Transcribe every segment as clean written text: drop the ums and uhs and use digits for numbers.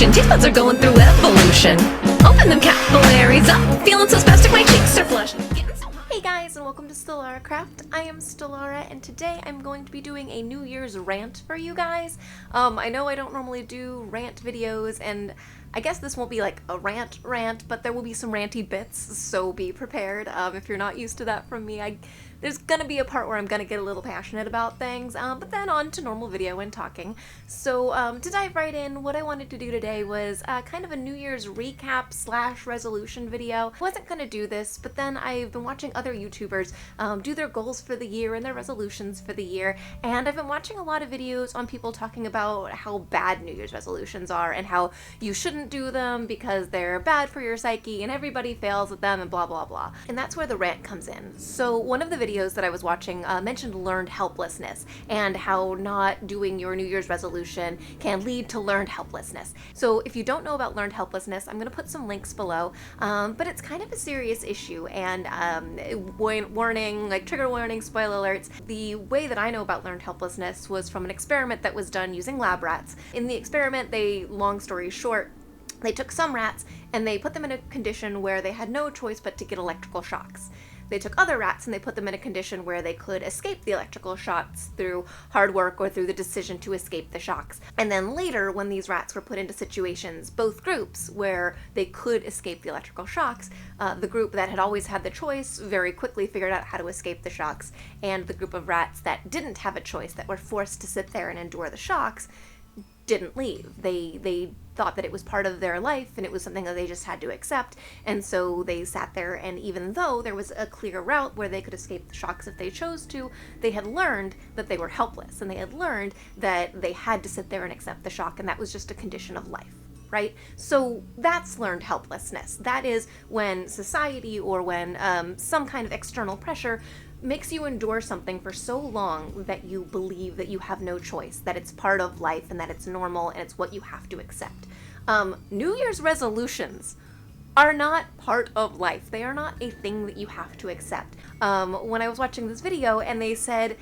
solution. Taste buds are going through evolution. Open them capillaries up. Feeling so spastic, my cheeks are flushed. Hey guys, and welcome to Stalara Craft. I am Stalara, and today I'm going to be doing a New Year's rant for you guys. I know I don't normally do rant videos, and I guess this won't be like a rant, but there will be some ranty bits, so be prepared. If you're not used to that from me, there's gonna be a part where I'm gonna get a little passionate about things, but then on to normal video and talking. So to dive right in, what I wanted to do today was kind of a New Year's recap / resolution video. I wasn't gonna do this, but then I've been watching other YouTubers do their goals for the year and their resolutions for the year, and I've been watching a lot of videos on people talking about how bad New Year's resolutions are and how you shouldn't do them because they're bad for your psyche and everybody fails at them and blah blah blah. And that's where the rant comes in. So one of the videos that I was watching mentioned learned helplessness and how not doing your New Year's resolution can lead to learned helplessness. So if you don't know about learned helplessness, I'm going to put some links below, but it's kind of a serious issue, and warning, like trigger warning, spoiler alerts. The way that I know about learned helplessness was from an experiment that was done using lab rats. In the experiment, long story short, they took some rats and they put them in a condition where they had no choice but to get electrical shocks. They took other rats and they put them in a condition where they could escape the electrical shocks through hard work or through the decision to escape the shocks. And then later, when these rats were put into situations, both groups, where they could escape the electrical shocks, the group that had always had the choice very quickly figured out how to escape the shocks, and the group of rats that didn't have a choice, that were forced to sit there and endure the shocks, didn't leave. They thought that it was part of their life and it was something that they just had to accept, and so they sat there, and even though there was a clear route where they could escape the shocks if they chose to, they had learned that they were helpless, and they had learned that they had to sit there and accept the shock, and that was just a condition of life. Right? So that's learned helplessness. That is when society or when some kind of external pressure makes you endure something for so long that you believe that you have no choice, that it's part of life and that it's normal and it's what you have to accept. New Year's resolutions are not part of life. They are not a thing that you have to accept. When I was watching this video, and they said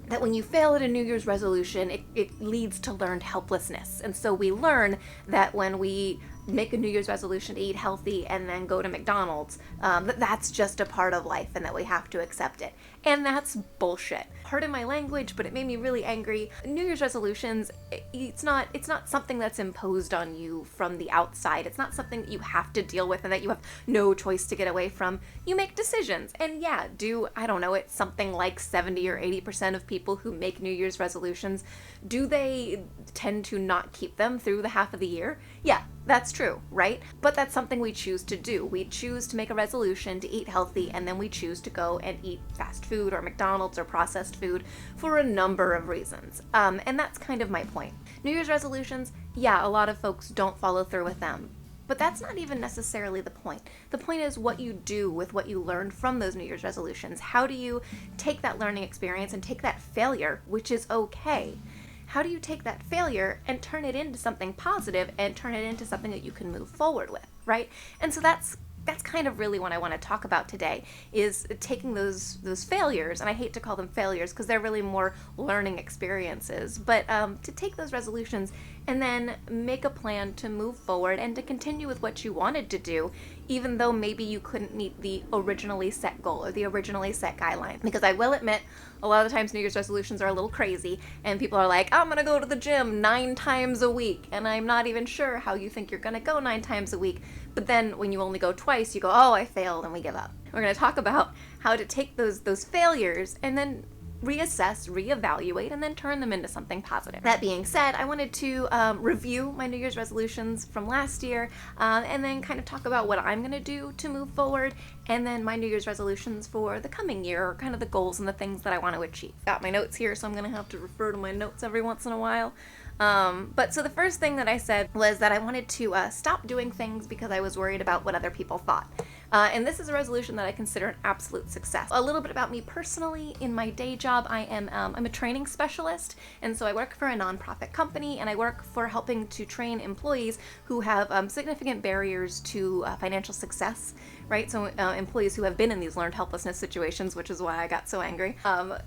that when you fail at a New Year's resolution, it leads to learned helplessness. And so we learn that when we make a New Year's resolution to eat healthy and then go to McDonald's, that's just a part of life and that we have to accept it. And that's bullshit. Pardon my language, but it made me really angry. New Year's resolutions, it's not something that's imposed on you from the outside. It's not something that you have to deal with and that you have no choice to get away from. You make decisions. And yeah, it's something like 70 or 80% of people who make New Year's resolutions, do they tend to not keep them through the half of the year? Yeah, that's true, right? But that's something we choose to do. We choose to make a resolution to eat healthy, and then we choose to go and eat fast food or McDonald's or processed food for a number of reasons. And that's kind of my point. New Year's resolutions, yeah, a lot of folks don't follow through with them. But that's not even necessarily the point. The point is what you do with what you learned from those New Year's resolutions. How do you take that learning experience and take that failure, which is okay? How do you take that failure and turn it into something positive and turn it into something that you can move forward with, right? And so that's kind of really what I want to talk about today, is taking those failures, and I hate to call them failures because they're really more learning experiences, but to take those resolutions and then make a plan to move forward and to continue with what you wanted to do, even though maybe you couldn't meet the originally set goal or the originally set guideline. Because I will admit, a lot of the times New Year's resolutions are a little crazy, and people are like, I'm gonna go to the gym 9 times a week, and I'm not even sure how you think you're gonna go 9 times a week, but then when you only go twice, you go, oh, I failed, and we give up. We're gonna talk about how to take those failures and then reassess, reevaluate, and then turn them into something positive. That being said, I wanted to review my New Year's resolutions from last year, and then kind of talk about what I'm going to do to move forward, and then my New Year's resolutions for the coming year, or kind of the goals and the things that I want to achieve. Got my notes here, so I'm going to have to refer to my notes every once in a while. But so the first thing that I said was that I wanted to stop doing things because I was worried about what other people thought. And this is a resolution that I consider an absolute success. A little bit about me personally. In my day job, I'm a training specialist, and so I work for a nonprofit company, and I work for helping to train employees who have significant barriers to financial success, right? So employees who have been in these learned helplessness situations, which is why I got so angry.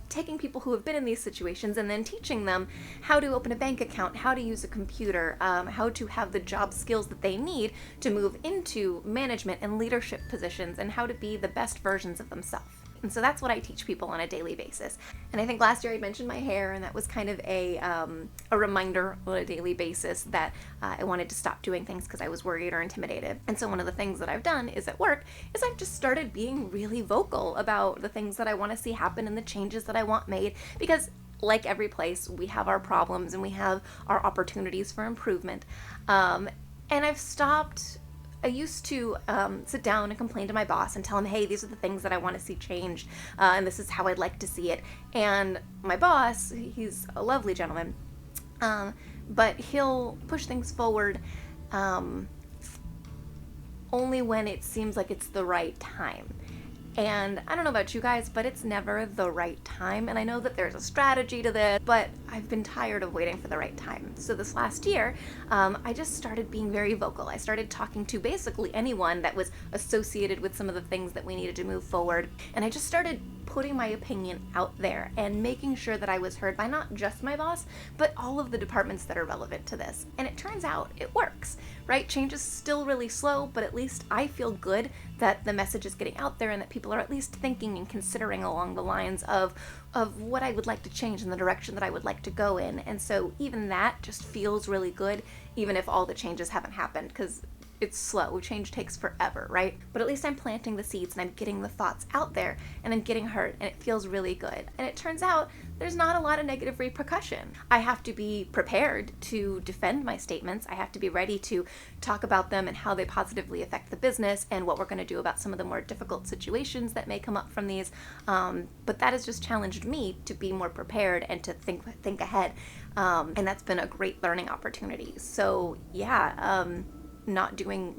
Taking people who have been in these situations and then teaching them how to open a bank account, how to use a computer, how to have the job skills that they need to move into management and leadership positions, and how to be the best versions of themselves. And so that's what I teach people on a daily basis. And I think last year I mentioned my hair, and that was kind of a reminder on a daily basis that I wanted to stop doing things because I was worried or intimidated. And so one of the things that I've done is at work is I've just started being really vocal about the things that I want to see happen and the changes that I want made, because like every place, we have our problems and we have our opportunities for improvement. And I used to sit down and complain to my boss and tell him, hey, these are the things that I want to see changed, and this is how I'd like to see it. And my boss, he's a lovely gentleman, but he'll push things forward only when it seems like it's the right time. And I don't know about you guys, but it's never the right time. And I know that there's a strategy to this, but I've been tired of waiting for the right time. So this last year, I just started being very vocal. I started talking to basically anyone that was associated with some of the things that we needed to move forward. And I just started putting my opinion out there and making sure that I was heard by not just my boss, but all of the departments that are relevant to this. And it turns out it works, right? Change is still really slow, but at least I feel good that the message is getting out there and that people are at least thinking and considering along the lines of what I would like to change and the direction that I would like to go in. And so even that just feels really good, even if all the changes haven't happened, because it's slow. Change takes forever, right? But at least I'm planting the seeds and I'm getting the thoughts out there and I'm getting heard, and it feels really good. And it turns out there's not a lot of negative repercussion. I have to be prepared to defend my statements. I have to be ready to talk about them and how they positively affect the business and what we're going to do about some of the more difficult situations that may come up from these. But that has just challenged me to be more prepared and to think ahead. And that's been a great learning opportunity. So yeah, not doing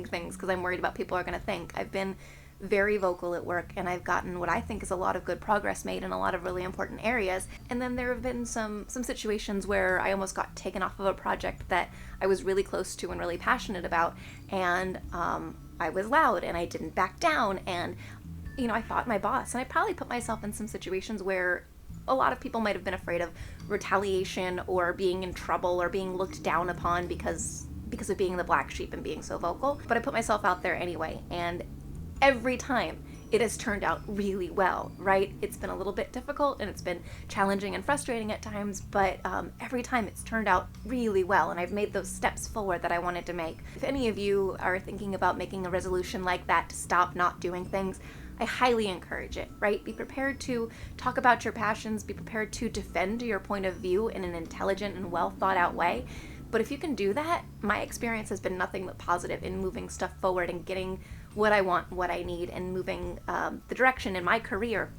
things because I'm worried about people are going to think. I've been very vocal at work, and I've gotten what I think is a lot of good progress made in a lot of really important areas. And then there have been some situations where I almost got taken off of a project that I was really close to and really passionate about, and I was loud and I didn't back down, and I fought my boss, and I probably put myself in some situations where a lot of people might have been afraid of retaliation or being in trouble or being looked down upon because of being the black sheep and being so vocal. But I put myself out there anyway, and every time it has turned out really well, right? It's been a little bit difficult and it's been challenging and frustrating at times, but every time it's turned out really well, and I've made those steps forward that I wanted to make. If any of you are thinking about making a resolution like that to stop not doing things, I highly encourage it, right? Be prepared to talk about your passions, be prepared to defend your point of view in an intelligent and well thought out way. But if you can do that, my experience has been nothing but positive in moving stuff forward and getting what I want, what I need, and moving the direction in my career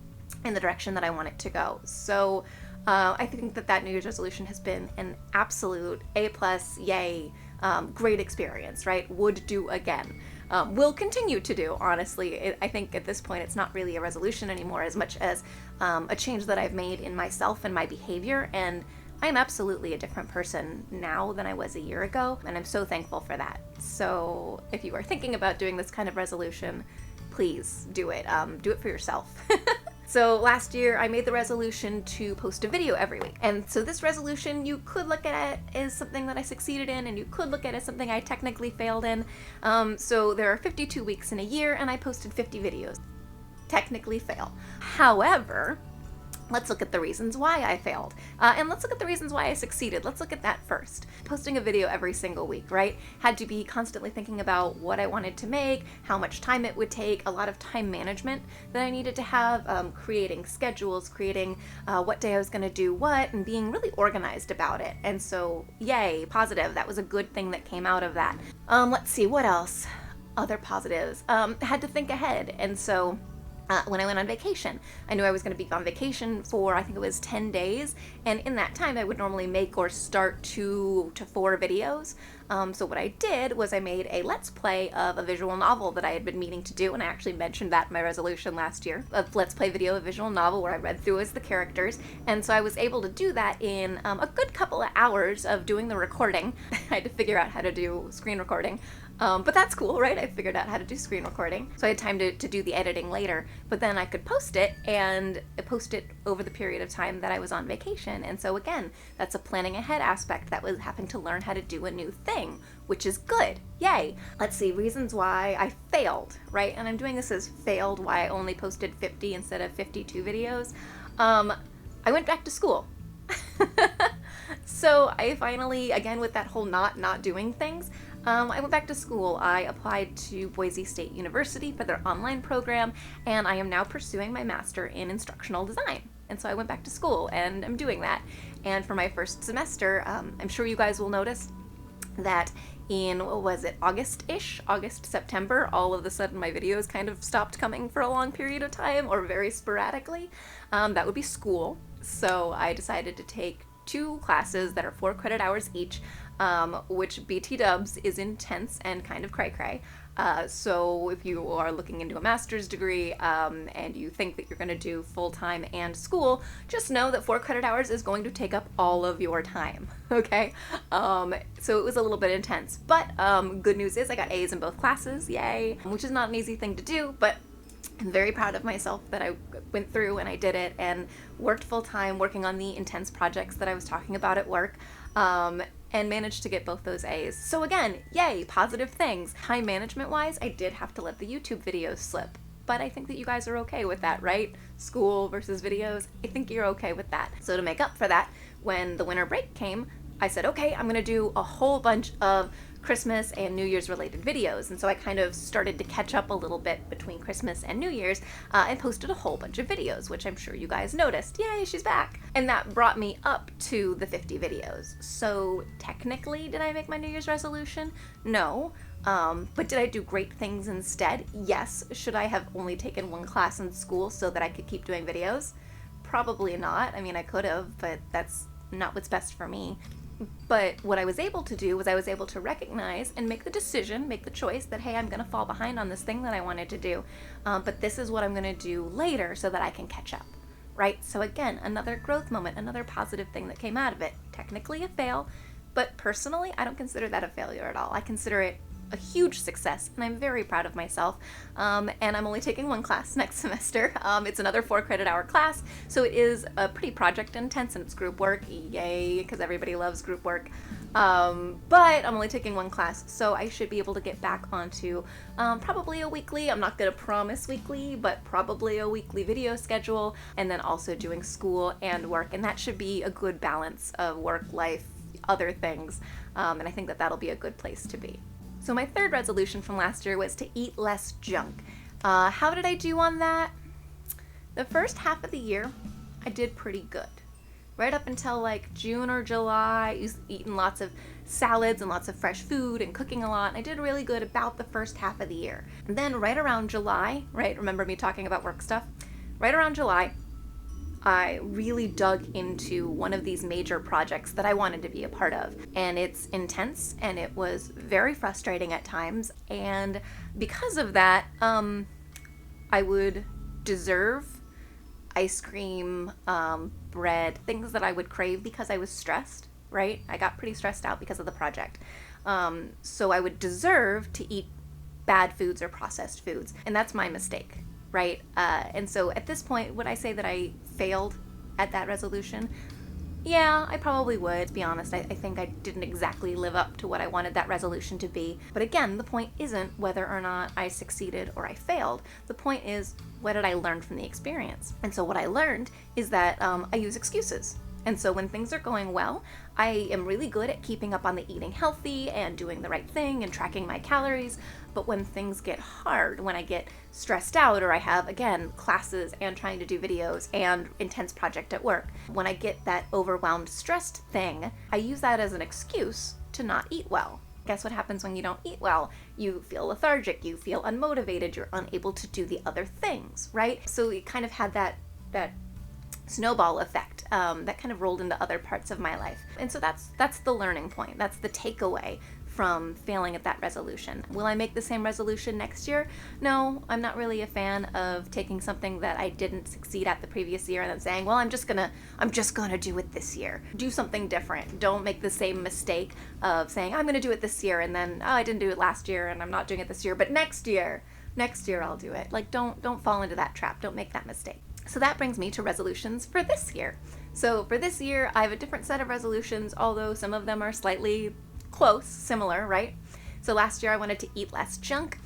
in the direction that I want it to go. So I think that New Year's resolution has been an absolute A+, yay, great experience, right? Would do again. Will continue to do, honestly. I think at this point it's not really a resolution anymore as much as a change that I've made in myself and my behavior, and I'm absolutely a different person now than I was a year ago, and I'm so thankful for that. So if you are thinking about doing this kind of resolution, please do it. Do it for yourself. So last year I made the resolution to post a video every week. And so this resolution, you could look at it as something that I succeeded in, and you could look at it as something I technically failed in. So there are 52 weeks in a year, and I posted 50 videos. Technically fail. However, let's look at the reasons why I failed. And let's look at the reasons why I succeeded. Let's look at that first. Posting a video every single week, right? Had to be constantly thinking about what I wanted to make, how much time it would take, a lot of time management that I needed to have, creating schedules, creating what day I was gonna do what, and being really organized about it. And so, yay, positive. That was a good thing that came out of that. Let's see, what else? Other positives. Had to think ahead. And so when I went on vacation. I knew I was going to be on vacation for, I think it was 10 days, and in that time I would normally make or start 2 to 4 videos. So what I did was I made a let's play of a visual novel that I had been meaning to do, and I actually mentioned that in my resolution last year. A let's play video of a visual novel where I read through as the characters, and so I was able to do that in a good couple of hours of doing the recording. I had to figure out how to do screen recording. But that's cool, right? I figured out how to do screen recording. So I had time to do the editing later, but then I could post it, and post it over the period of time that I was on vacation. And so again, that's a planning ahead aspect that was having to learn how to do a new thing, which is good. Yay. Let's see, reasons why I failed, right? And I'm doing this as failed, why I only posted 50 instead of 52 videos. I went back to school. So I finally, again with that whole not doing things, I went back to school. I applied to Boise State University for their online program, and I am now pursuing my master in instructional design. And so I went back to school, and I'm doing that. And for my first semester, I'm sure you guys will notice that in, what was it, August-ish, August, September, all of a sudden my videos kind of stopped coming for a long period of time, or very sporadically. That would be school. So I decided to take 2 classes that are 4 credit hours each, which BT dubs is intense and kind of cray-cray. So if you are looking into a master's degree and you think that you're going to do full-time and school, just know that 4 credit hours is going to take up all of your time, okay? So it was a little bit intense, but good news is I got A's in both classes, yay, which is not an easy thing to do, but I'm very proud of myself that I went through and I did it and worked full-time working on the intense projects that I was talking about at work, and managed to get both those A's. So again, yay, positive things. Time management wise, I did have to let the YouTube videos slip, but I think that you guys are okay with that, right? School versus videos, I think you're okay with that. So to make up for that, when the winter break came, I said, okay, I'm gonna do a whole bunch of Christmas and New Year's related videos. And so I kind of started to catch up a little bit between Christmas and New Year's and posted a whole bunch of videos, which I'm sure you guys noticed. Yay, she's back. And that brought me up to the 50 videos. So technically, did I make my New Year's resolution? No. But did I do great things instead? Yes. Should I have only taken 1 class in school so that I could keep doing videos? Probably not. I mean, I could have, but that's not what's best for me. But what I was able to do was I was able to recognize and make the decision, make the choice that, hey, I'm going to fall behind on this thing that I wanted to do, but this is what I'm going to do later so that I can catch up, right? So again, another growth moment, another positive thing that came out of it. Technically a fail, but personally, I don't consider that a failure at all. I consider it a huge success, and I'm very proud of myself. And I'm only taking 1 class next semester. It's another 4 credit hour class, so it is pretty project intense, and it's group work, yay, because everybody loves group work. But I'm only taking 1 class, so I should be able to get back onto probably a weekly, I'm not gonna promise weekly, but probably a weekly video schedule, and then also doing school and work, and that should be a good balance of work, life, other things, and I think that that'll be a good place to be. So my 3rd resolution from last year was to eat less junk. How did I do on that? The first half of the year, I did pretty good. Right up until like June or July, I was eating lots of salads and lots of fresh food and cooking a lot. And I did really good about the first half of the year. And then right around July, right, remember me talking about work stuff? Right around July, I really dug into one of these major projects that I wanted to be a part of. And it's intense, and it was very frustrating at times. And because of that, I would deserve ice cream, bread, things that I would crave because I was stressed, right? I got pretty stressed out because of the project. So I would deserve to eat bad foods or processed foods. And that's my mistake. Right? And so at this point, would I say that I failed at that resolution? Yeah, I probably would. To be honest, I think I didn't exactly live up to what I wanted that resolution to be. But again, the point isn't whether or not I succeeded or I failed. The point is, what did I learn from the experience? And so what I learned is that I use excuses. And so when things are going well, I am really good at keeping up on the eating healthy and doing the right thing and tracking my calories. But when things get hard, when I get stressed out, or I have, again, classes and trying to do videos and intense project at work, when I get that overwhelmed, stressed thing, I use that as an excuse to not eat well. Guess what happens when you don't eat well? You feel lethargic, you feel unmotivated, you're unable to do the other things, right? So it kind of had that snowball effect that kind of rolled into other parts of my life. And so that's the learning point. That's the takeaway from failing at that resolution. Will I make the same resolution next year? No, I'm not really a fan of taking something that I didn't succeed at the previous year and then saying, well, I'm just gonna do it this year. Do something different. Don't make the same mistake of saying, I'm gonna do it this year, and then, oh, I didn't do it last year and I'm not doing it this year, but next year I'll do it. Like, don't fall into that trap. Don't make that mistake. So that brings me to resolutions for this year. So for this year, I have a different set of resolutions, although some of them are slightly close, similar, right? So last year I wanted to eat less junk.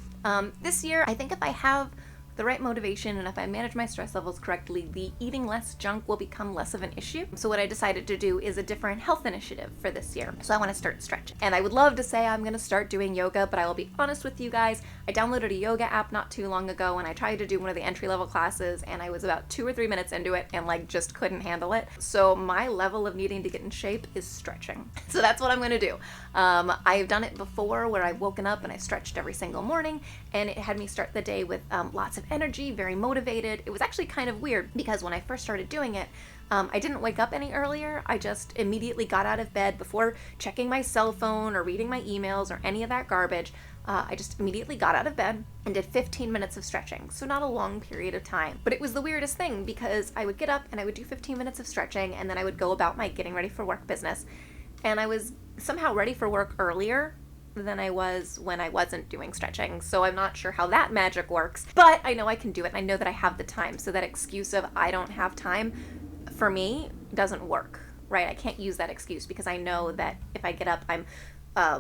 This year, I think if I have the right motivation and if I manage my stress levels correctly, the eating less junk will become less of an issue. So what I decided to do is a different health initiative for this year. So I want to start stretching. And I would love to say I'm going to start doing yoga, but I will be honest with you guys. I downloaded a yoga app not too long ago and I tried to do one of the entry-level classes and I was about 2 or 3 minutes into it and like just couldn't handle it. So my level of needing to get in shape is stretching. So that's what I'm going to do. I've done it before where I've woken up and I stretched every single morning and it had me start the day with lots of energy, very motivated. It was actually kind of weird because when I first started doing it, I didn't wake up any earlier. I just immediately got out of bed before checking my cell phone or reading my emails or any of that garbage. I just immediately got out of bed and did 15 minutes of stretching. So not a long period of time, but it was the weirdest thing because I would get up and I would do 15 minutes of stretching and then I would go about my getting ready for work business. And I was somehow ready for work earlier than I was when I wasn't doing stretching. So I'm not sure how that magic works, but I know I can do it and I know that I have the time. So that excuse of I don't have time for me doesn't work, right? I can't use that excuse because I know that if I get up, I'm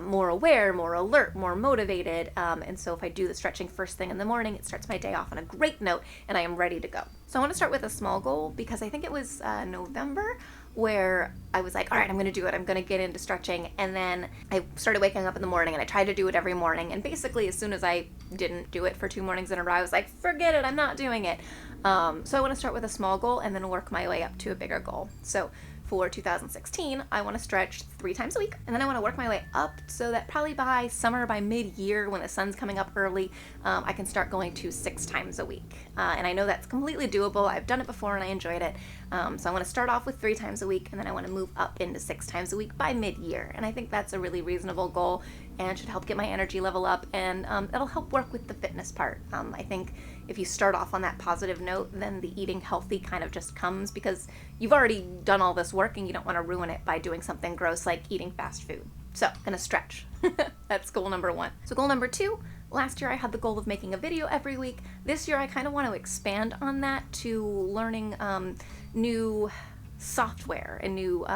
more aware, more alert, more motivated. And so if I do the stretching first thing in the morning, it starts my day off on a great note and I am ready to go. So I want to start with a small goal because I think it was November where I was like, all right, I'm going to do it. I'm going to get into stretching. And then I started waking up in the morning and I tried to do it every morning. And basically as soon as I didn't do it for 2 mornings in a row, I was like, forget it. I'm not doing it. So I want to start with a small goal and then work my way up to a bigger goal. So for 2016, I want to stretch 3 times a week, and then I want to work my way up so that probably by summer, by mid-year, when the sun's coming up early, I can start going to 6 times a week. And I know that's completely doable. I've done it before and I enjoyed it. So I want to start off with 3 times a week, and then I want to move up into 6 times a week by mid-year. And I think that's a really reasonable goal and should help get my energy level up, and it'll help work with the fitness part. I think if you start off on that positive note, then the eating healthy kind of just comes because you've already done all this work and you don't want to ruin it by doing something gross like eating fast food. So, gonna stretch. That's goal number 1. So goal number 2, last year I had the goal of making a video every week. This year I kind of want to expand on that to learning new software and new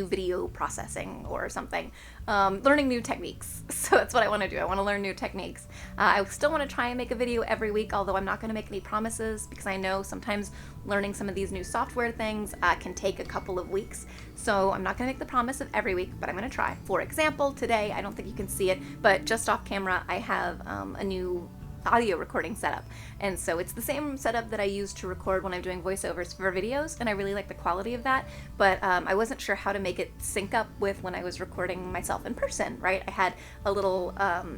video processing or something, learning new techniques. So that's what I want to do. I want to learn new techniques. I still want to try and make a video every week, although I'm not going to make any promises because I know sometimes learning some of these new software things can take a couple of weeks. So I'm not going to make the promise of every week, but I'm going to try. For example, today, I don't think you can see it, but just off camera, I have a new audio recording setup. And so it's the same setup that I use to record when I'm doing voiceovers for videos, and I really like the quality of that, but I wasn't sure how to make it sync up with when I was recording myself in person, right? I had a little, a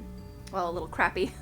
little crappy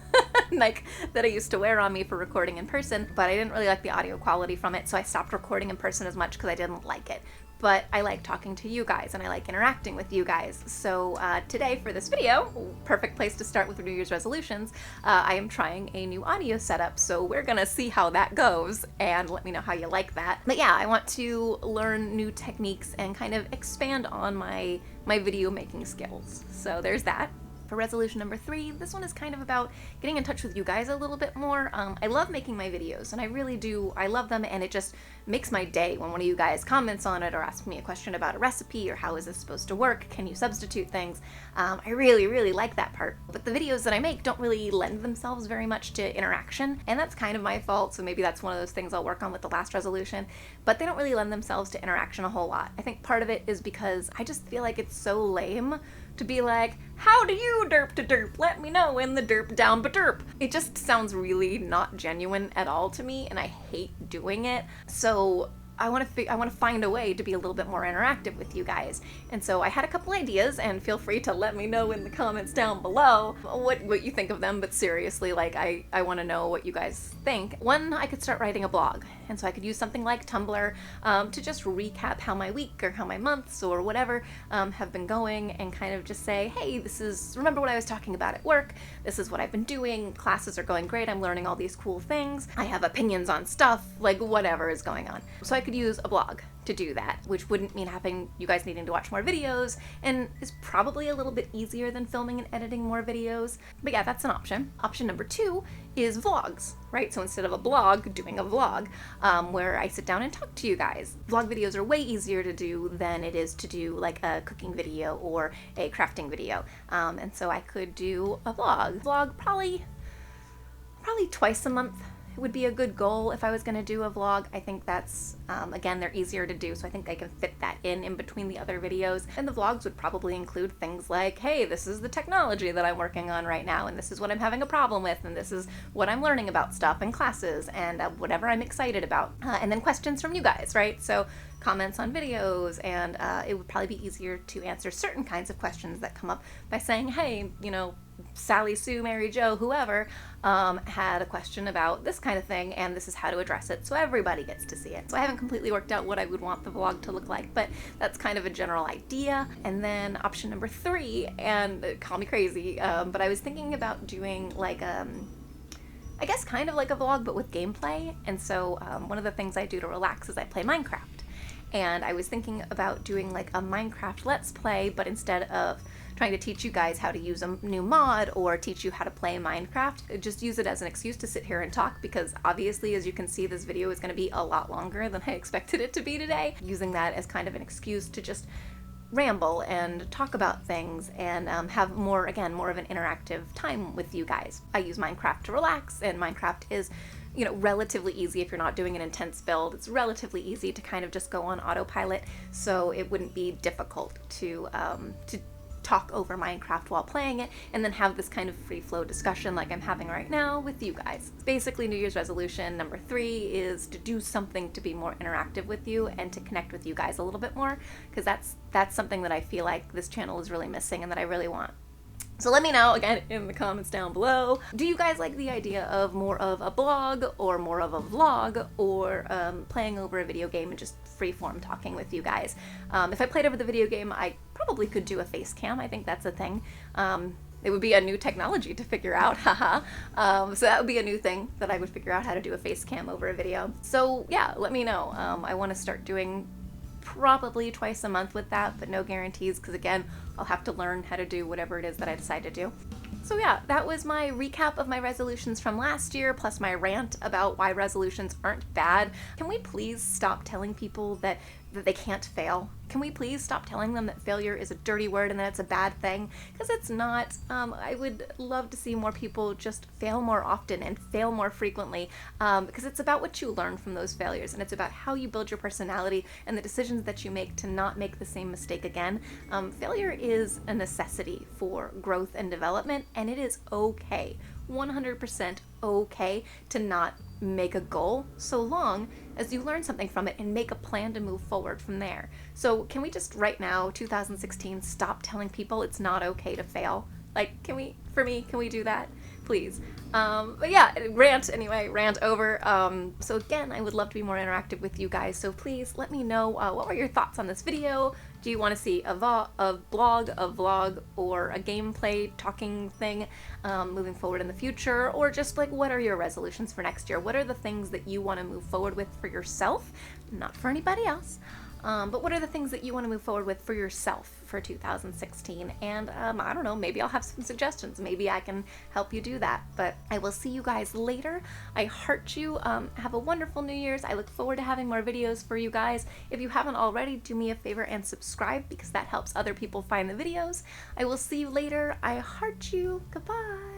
mic that I used to wear on me for recording in person, but I didn't really like the audio quality from it, so I stopped recording in person as much because I didn't like it. But I like talking to you guys and I like interacting with you guys. So today for this video, perfect place to start with New Year's resolutions, I am trying a new audio setup. So we're gonna see how that goes and let me know how you like that. But yeah, I want to learn new techniques and kind of expand on my video making skills. So there's that. For resolution number 3, this one is kind of about getting in touch with you guys a little bit more. I love making my videos, and I really do. I love them, and it just makes my day when one of you guys comments on it or asks me a question about a recipe or how is this supposed to work, can you substitute things. I really, really like that part. But the videos that I make don't really lend themselves very much to interaction, and that's kind of my fault, so maybe that's one of those things I'll work on with the last resolution, but they don't really lend themselves to interaction a whole lot. I think part of it is because I just feel like it's so lame to be like, how do you derp to derp? Let me know in the derp down ba derp. It just sounds really not genuine at all to me, and I hate doing it. So I want to find a way to be a little bit more interactive with you guys. And so I had a couple ideas, and feel free to let me know in the comments down below what you think of them. But seriously, like, I want to know what you guys think. One, I could start writing a blog, and so I could use something like Tumblr to just recap how my week or how my months or whatever have been going, and kind of just say, hey, remember what I was talking about at work, this is what I've been doing, classes are going great, I'm learning all these cool things, I have opinions on stuff, like whatever is going on. So I could use a blog to do that, which wouldn't mean having you guys needing to watch more videos, and is probably a little bit easier than filming and editing more videos. But yeah, that's an option. Option number 2 is vlogs, right? So instead of a blog, doing a vlog where I sit down and talk to you guys. Vlog videos are way easier to do than it is to do like a cooking video or a crafting video. And so I could do a vlog probably twice a month. It would be a good goal if I was going to do a vlog. I think that's, again, they're easier to do, so I think I can fit that in between the other videos. And the vlogs would probably include things like, hey, this is the technology that I'm working on right now, and this is what I'm having a problem with, and this is what I'm learning about stuff in classes, and whatever I'm excited about. And then questions from you guys, right? So comments on videos, and it would probably be easier to answer certain kinds of questions that come up by saying, hey, you know, Sally, Sue, Mary, Joe, whoever, had a question about this kind of thing, and this is how to address it, so everybody gets to see it. So I haven't completely worked out what I would want the vlog to look like, but that's kind of a general idea. And then option number 3, and call me crazy, but I was thinking about doing like I guess kind of like a vlog, but with gameplay. And so one of the things I do to relax is I play Minecraft. And I was thinking about doing like a Minecraft Let's Play, but instead of trying to teach you guys how to use a new mod or teach you how to play Minecraft, just use it as an excuse to sit here and talk, because obviously, as you can see, this video is going to be a lot longer than I expected it to be today. Using that as kind of an excuse to just ramble and talk about things and have more of an interactive time with you guys. I use Minecraft to relax, and Minecraft is, you know, relatively easy if you're not doing an intense build. It's relatively easy to kind of just go on autopilot, so it wouldn't be difficult to talk over Minecraft while playing it, and then have this kind of free flow discussion like I'm having right now with you guys. Basically, New Year's resolution number 3 is to do something to be more interactive with you and to connect with you guys a little bit more, because that's something that I feel like this channel is really missing and that I really want. So let me know, again, in the comments down below. Do you guys like the idea of more of a blog or more of a vlog, or playing over a video game and just freeform talking with you guys? If I played over the video game, I probably could do a face cam. I think that's a thing. It would be a new technology to figure out, haha. So that would be a new thing that I would figure out, how to do a face cam over a video. So yeah, let me know. I want to start doing probably twice a month with that, but no guarantees, because again, I'll have to learn how to do whatever it is that I decide to do. So yeah, that was my recap of my resolutions from last year, plus my rant about why resolutions aren't bad. Can we please stop telling people that they can't fail? Can we please stop telling them that failure is a dirty word and that it's a bad thing? Because it's not. I would love to see more people just fail more often and fail more frequently, because it's about what you learn from those failures, and it's about how you build your personality and the decisions that you make to not make the same mistake again. Failure is a necessity for growth and development, and it is okay, 100% okay, to not make a goal, so long as you learn something from it and make a plan to move forward from there. So can we just right now, 2016, stop telling people it's not okay to fail? Like, can we do that? Please. But yeah, rant over. So again, I would love to be more interactive with you guys, so please let me know what were your thoughts on this video. Do you want to see a blog, a vlog, or a gameplay talking thing moving forward in the future? Or just like, what are your resolutions for next year? What are the things that you want to move forward with for yourself, not for anybody else? But what are the things that you want to move forward with for yourself for 2016? And I don't know, maybe I'll have some suggestions. Maybe I can help you do that. But I will see you guys later. I heart you. Have a wonderful New Year's. I look forward to having more videos for you guys. If you haven't already, do me a favor and subscribe, because that helps other people find the videos. I will see you later. I heart you. Goodbye.